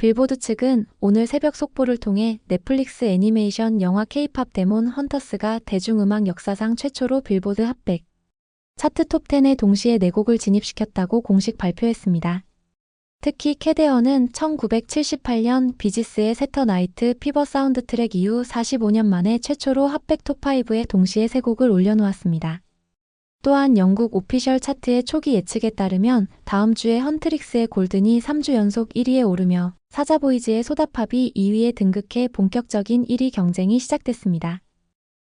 빌보드 측은 오늘 새벽 속보를 통해 넷플릭스 애니메이션 영화 K-팝 데몬 헌터스가 대중음악 역사상 최초로 빌보드 핫100 차트 톱10에 동시에 4곡을 진입시켰다고 공식 발표했습니다. 특히 캐데언은 1978년 비지스의 세터 나이트 피버 사운드 트랙 이후 45년 만에 최초로 핫100 톱5에 동시에 3곡을 올려놓았습니다. 또한 영국 오피셜 차트의 초기 예측에 따르면 다음 주에 헌트릭스의 골든이 3주 연속 1위에 오르며 사자보이즈의 소다팝이 2위에 등극해 본격적인 1위 경쟁이 시작됐습니다.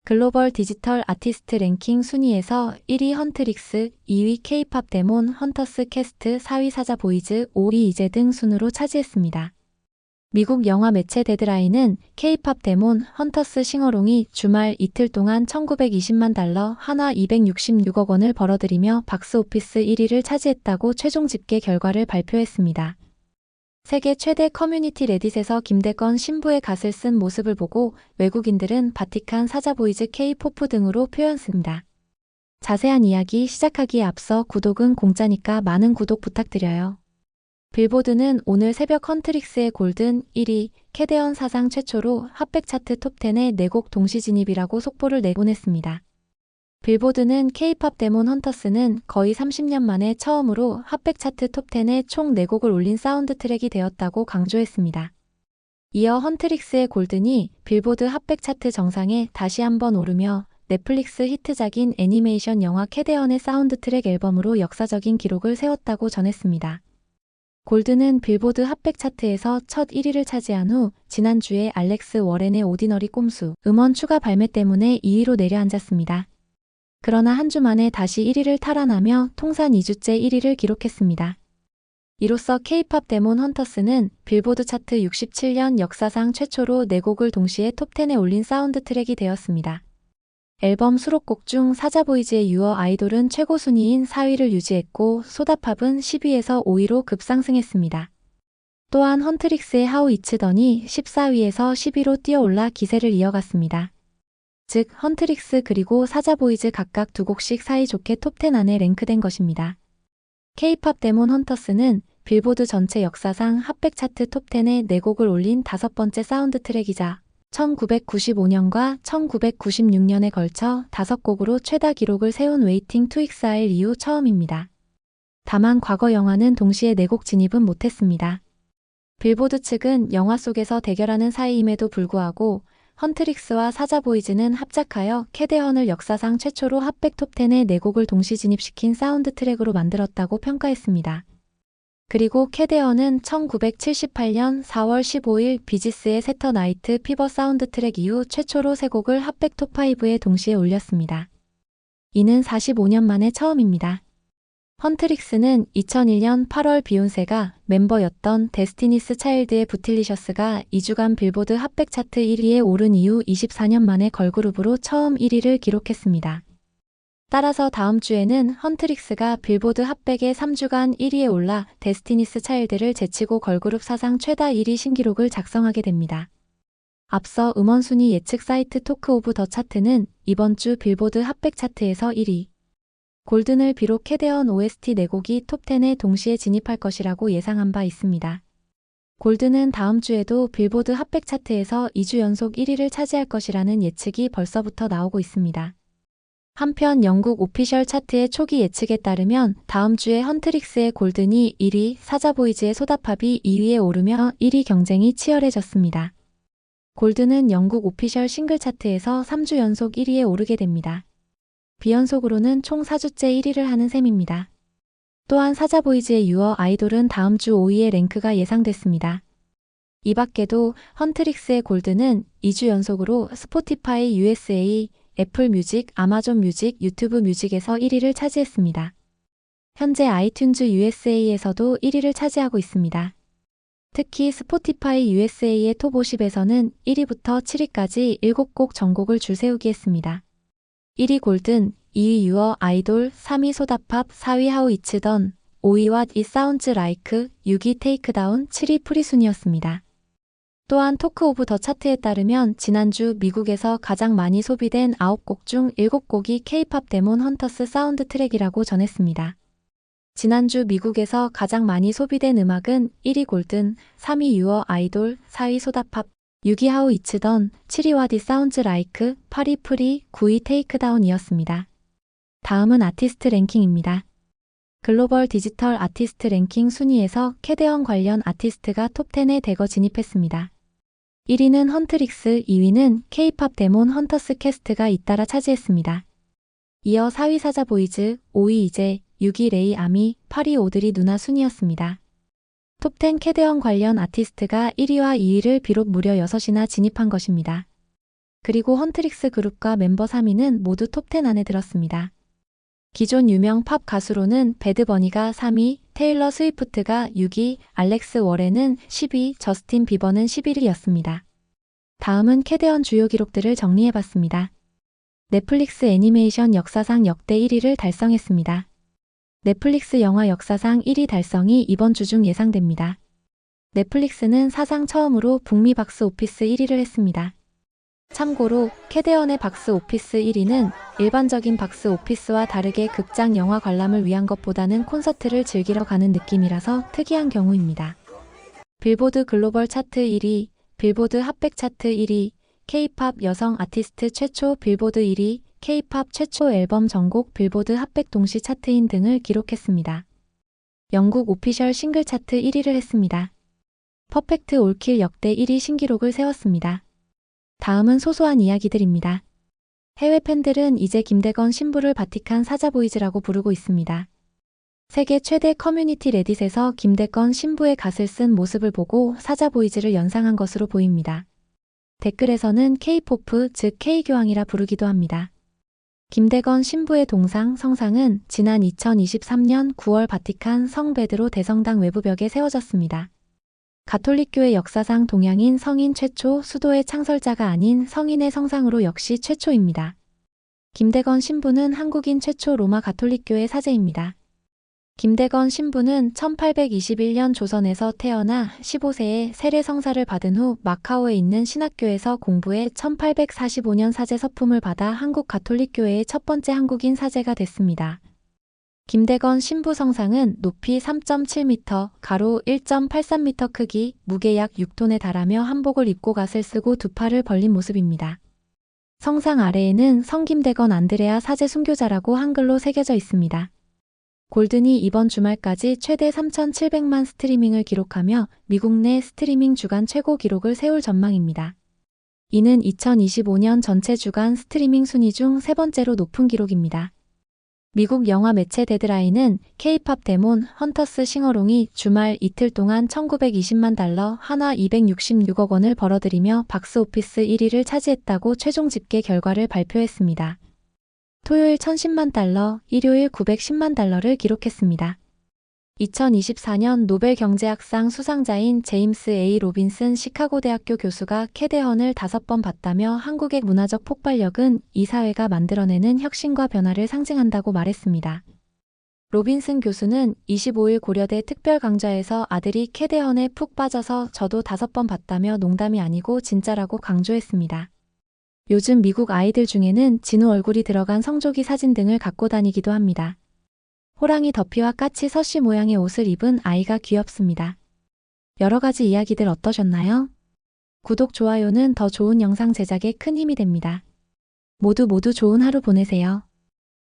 글로벌 디지털 아티스트 랭킹 순위에서 1위 헌트릭스, 2위 K-팝 데몬 헌터스 캐스트, 4위 사자보이즈, 5위 이제 등 순으로 차지했습니다. 미국 영화 매체 데드라인은 K-팝 데몬 헌터스 싱어롱이 주말 이틀 동안 1920만 달러, 한화 266억 원을 벌어들이며 박스오피스 1위를 차지했다고 최종 집계 결과를 발표했습니다. 세계 최대 커뮤니티 레딧에서 김대건 신부의 갓을 쓴 모습을 보고 외국인들은 바티칸, 사자보이즈, K-포프 등으로 표현했습니다. 자세한 이야기 시작하기에 앞서 구독은 공짜니까 많은 구독 부탁드려요. 빌보드는 오늘 새벽 헌트릭스의 골든 1위, 캐데언 사상 최초로 핫100 차트 톱10에 4곡 동시 진입이라고 속보를 내곤 했습니다. 빌보드는 K-팝 데몬 헌터스는 거의 30년 만에 처음으로 핫100 차트 톱10에 총 4곡을 올린 사운드 트랙이 되었다고 강조했습니다. 이어 헌트릭스의 골든이 빌보드 핫100 차트 정상에 다시 한번 오르며 넷플릭스 히트작인 애니메이션 영화 캐데언의 사운드 트랙 앨범으로 역사적인 기록을 세웠다고 전했습니다. 골든은 빌보드 핫100 차트에서 첫 1위를 차지한 후 지난주에 알렉스 워렌의 오디너리 꼼수 음원 추가 발매 때문에 2위로 내려앉았습니다. 그러나 한 주 만에 다시 1위를 탈환하며 통산 2주째 1위를 기록했습니다. 이로써 K-팝 데몬 헌터스는 빌보드 차트 67년 역사상 최초로 4곡을 동시에 톱10에 올린 사운드 트랙이 되었습니다. 앨범 수록곡 중 사자보이즈의 유어 아이돌은 최고 순위인 4위를 유지했고 소다팝은 10위에서 5위로 급상승했습니다. 또한 헌트릭스의 하우 이츠던이 14위에서 10위로 뛰어올라 기세를 이어갔습니다. 즉 헌트릭스 그리고 사자보이즈 각각 2곡씩 사이좋게 톱10 안에 랭크된 것입니다. K-팝 데몬 헌터스는 빌보드 전체 역사상 핫100 차트 톱10에 4곡을 올린 5번째 사운드 트랙이자 1995년과 1996년에 걸쳐 5곡으로 최다 기록을 세운 웨이팅 투 익사일 이후 처음입니다. 다만 과거 영화는 동시에 4곡 진입은 못했습니다. 빌보드 측은 영화 속에서 대결하는 사이임에도 불구하고 헌트릭스와 사자보이즈는 합작하여 캐데헌을 역사상 최초로 핫100 톱10에 4곡을 동시 진입시킨 사운드 트랙으로 만들었다고 평가했습니다. 그리고 캐데헌은 1978년 4월 15일 비지스의 세터 나이트 피버 사운드 트랙 이후 최초로 3곡을 핫100 톱5에 동시에 올렸습니다. 이는 45년 만에 처음입니다. 헌트릭스는 2001년 8월 비욘세가 멤버였던 데스티니스 차일드의 부틸리셔스가 2주간 빌보드 핫100 차트 1위에 오른 이후 24년 만에 걸그룹으로 처음 1위를 기록했습니다. 따라서 다음 주에는 헌트릭스가 빌보드 핫100에 3주간 1위에 올라 데스티니스 차일드를 제치고 걸그룹 사상 최다 1위 신기록을 작성하게 됩니다. 앞서 음원 순위 예측 사이트 토크 오브 더 차트는 이번 주 빌보드 핫100 차트에서 1위, 골든을 비롯 캐데헌 OST 4곡이 톱10에 동시에 진입할 것이라고 예상한 바 있습니다. 골든은 다음 주에도 빌보드 핫100 차트에서 2주 연속 1위를 차지할 것이라는 예측이 벌써부터 나오고 있습니다. 한편 영국 오피셜 차트의 초기 예측에 따르면 다음 주에 헌트릭스의 골든이 1위, 사자보이즈의 소다팝이 2위에 오르며 1위 경쟁이 치열해졌습니다. 골든은 영국 오피셜 싱글 차트에서 3주 연속 1위에 오르게 됩니다. 비연속으로는 총 4주째 1위를 하는 셈입니다. 또한 사자보이즈의 유어 아이돌은 다음 주 5위의 랭크가 예상됐습니다. 이 밖에도 헌트릭스의 골든은 2주 연속으로 스포티파이 USA, 애플 뮤직, 아마존 뮤직, 유튜브 뮤직에서 1위를 차지했습니다. 현재 아이튠즈 USA에서도 1위를 차지하고 있습니다. 특히 스포티파이 USA의 톱 50에서는 1위부터 7위까지 7곡 전곡을 줄세우기 했습니다. 1위 골든, 2위 유어 아이돌, 3위 소다팝, 4위 하우 이츠던, 5위 What It Sounds Like, 6위 테이크다운, 7위 프리 순이었습니다. 또한 토크 오브 더 차트에 따르면 지난주 미국에서 가장 많이 소비된 9곡 중 7곡이 K-팝 데몬 헌터스 사운드 트랙이라고 전했습니다. 지난주 미국에서 가장 많이 소비된 음악은 1위 골든, 3위 유어 아이돌, 4위 소다팝, 6위 하우 이츠던, 7위 와디 사운즈 라이크, 8위 프리, 9위 테이크다운이었습니다. 다음은 아티스트 랭킹입니다. 글로벌 디지털 아티스트 랭킹 순위에서 캐대언 관련 아티스트가 톱10에 대거 진입했습니다. 1위는 헌트릭스, 2위는 K-팝 데몬 헌터스 캐스트가 잇따라 차지했습니다. 이어 4위 사자보이즈, 5위 이제, 6위 레이 아미, 8위 오드리 누나 순이었습니다. 톱10 캐대언 관련 아티스트가 1위와 2위를 비롯 무려 6이나 진입한 것입니다. 그리고 헌트릭스 그룹과 멤버 3위는 모두 톱10 안에 들었습니다. 기존 유명 팝 가수로는 배드버니가 3위, 테일러 스위프트가 6위, 알렉스 워렌은 10위, 저스틴 비버는 11위였습니다. 다음은 캐대언 주요 기록들을 정리해봤습니다. 넷플릭스 애니메이션 역사상 역대 1위를 달성했습니다. 넷플릭스 영화 역사상 1위 달성이 이번 주 중 예상됩니다. 넷플릭스는 사상 처음으로 북미 박스 오피스 1위를 했습니다. 참고로 캐대언의 박스 오피스 1위는 일반적인 박스 오피스와 다르게 극장 영화 관람을 위한 것보다는 콘서트를 즐기러 가는 느낌이라서 특이한 경우입니다. 빌보드 글로벌 차트 1위, 빌보드 핫백 차트 1위, K-팝 여성 아티스트 최초 빌보드 1위, K-팝 최초 앨범 전곡 빌보드 핫백 동시 차트인 등을 기록했습니다. 영국 오피셜 싱글 차트 1위를 했습니다. 퍼펙트 올킬 역대 1위 신기록을 세웠습니다. 다음은 소소한 이야기들입니다. 해외 팬들은 이제 김대건 신부를 바티칸 사자보이즈라고 부르고 있습니다. 세계 최대 커뮤니티 레딧에서 김대건 신부의 갓을 쓴 모습을 보고 사자보이즈를 연상한 것으로 보입니다. 댓글에서는 K-포프 즉 K교황이라 부르기도 합니다. 김대건 신부의 동상, 성상은 지난 2023년 9월 바티칸 성 베드로 대성당 외부벽에 세워졌습니다. 가톨릭교회 역사상 동양인 성인 최초, 수도의 창설자가 아닌 성인의 성상으로 역시 최초입니다. 김대건 신부는 한국인 최초 로마 가톨릭교회 사제입니다. 김대건 신부는 1821년 조선에서 태어나 15세에 세례 성사를 받은 후 마카오에 있는 신학교에서 공부해 1845년 사제 서품을 받아 한국 가톨릭교회의 첫 번째 한국인 사제가 됐습니다. 김대건 신부 성상은 높이 3.7m, 가로 1.83m 크기, 무게 약 6톤에 달하며 한복을 입고 갓을 쓰고 두 팔을 벌린 모습입니다. 성상 아래에는 성김대건 안드레아 사제 순교자라고 한글로 새겨져 있습니다. 골든이 이번 주말까지 최대 3,700만 스트리밍을 기록하며 미국 내 스트리밍 주간 최고 기록을 세울 전망입니다. 이는 2025년 전체 주간 스트리밍 순위 중 세 번째로 높은 기록입니다. 미국 영화 매체 데드라인은 K-팝 데몬 헌터스 싱어롱이 주말 이틀 동안 1920만 달러, 한화 266억 원을 벌어들이며 박스오피스 1위를 차지했다고 최종 집계 결과를 발표했습니다. 토요일 1010만 달러, 일요일 910만 달러를 기록했습니다. 2024년 노벨 경제학상 수상자인 제임스 A. 로빈슨 시카고대학교 교수가 캐대헌을 5번 봤다며 한국의 문화적 폭발력은 이 사회가 만들어내는 혁신과 변화를 상징한다고 말했습니다. 로빈슨 교수는 25일 고려대 특별강좌에서 아들이 캐대헌에 푹 빠져서 저도 5번 봤다며 농담이 아니고 진짜라고 강조했습니다. 요즘 미국 아이들 중에는 진우 얼굴이 들어간 성조기 사진 등을 갖고 다니기도 합니다. 호랑이 더피와 까치 서씨 모양의 옷을 입은 아이가 귀엽습니다. 여러 가지 이야기들 어떠셨나요? 구독, 좋아요는 더 좋은 영상 제작에 큰 힘이 됩니다. 모두 좋은 하루 보내세요.